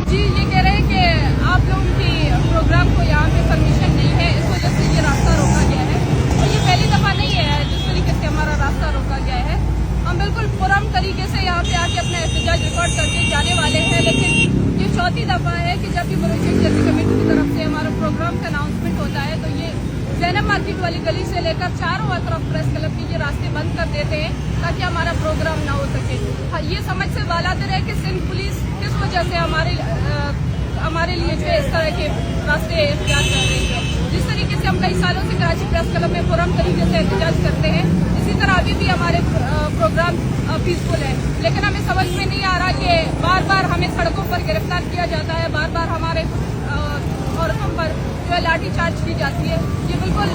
जी ये कह रहे हैं कि आप लोगों की प्रोग्राम को यहाँ पे परमिशन नहीं है, इस वजह से ये रास्ता रोका गया है। और ये पहली दफा नहीं है जिस तरीके से हमारा रास्ता रोका गया है। हम बिल्कुल पुरम तरीके से यहाँ पे आके अपना एहतजाज रिकॉर्ड करके जाने वाले हैं, लेकिन ये चौथी दफा है कि जब भी बलूचिस्तान जल्दी कमेटी की तरफ से हमारा प्रोग्राम का अनाउंसमेंट होता है तो ये ज़ैनब मार्केट वाली गली से लेकर चारों तरफ प्रेस क्लब के ये रास्ते बंद कर देते हैं ताकि हमारा प्रोग्राम ना हो सके। हाँ, ये समझ से बालातर है कि सिंध पुलिस किस वजह से हमारे लिए जो है इस तरह के रास्ते इख्तियार कर रही है। जिस तरीके से हम कई सालों से कराची प्रेस क्लब में पुरम तरीके से एहतजाज करते हैं, इसी तरह अभी भी हमारे प्रोग्राम पीसफुल है, लेकिन हमें समझ में नहीं आ रहा कि बार बार हमें सड़कों पर गिरफ्तार किया जाता है, बार बार हमारे औरतों पर जो है लाठीचार्ज की जाती है। ये बिल्कुल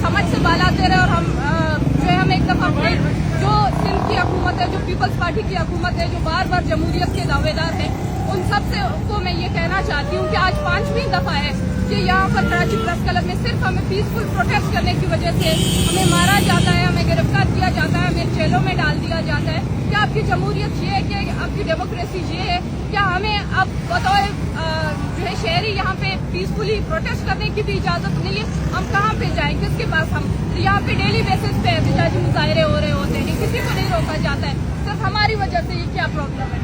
समझ से बालातर है और हम जो है हम एक दफा जो सिंध की हुकूमत है, जो पीपल्स पार्टी की हुकूमत है, जो बार बार जमहूरियत के दावेदार हैं, उन सब से को मैं ये कहना चाहती हूँ कि आज 5वीं दफा है कि यहाँ पर कराची प्रेस क्लब में सिर्फ हमें पीसफुल प्रोटेस्ट करने की वजह से हमें मारा जाता है, हमें गिरफ्तार किया जाता है, हमें जेलों में डाल दिया जाता है। क्या आपकी जमहूरियत ये है, क्या आपकी डेमोक्रेसी ये है? क्या हमें अब बतौर जो है शहरी यहाँ पे पीसफुली प्रोटेस्ट करने की भी इजाजत नहीं है? हम कहाँ पे जाएं, किसके पास? हम यहाँ पे डेली बेसिस पे एहतजाजी मुजाहरे हो रहे होते हैं, किसी को नहीं रोका जाता है, सिर्फ हमारी वजह से। ये क्या प्रॉब्लम है?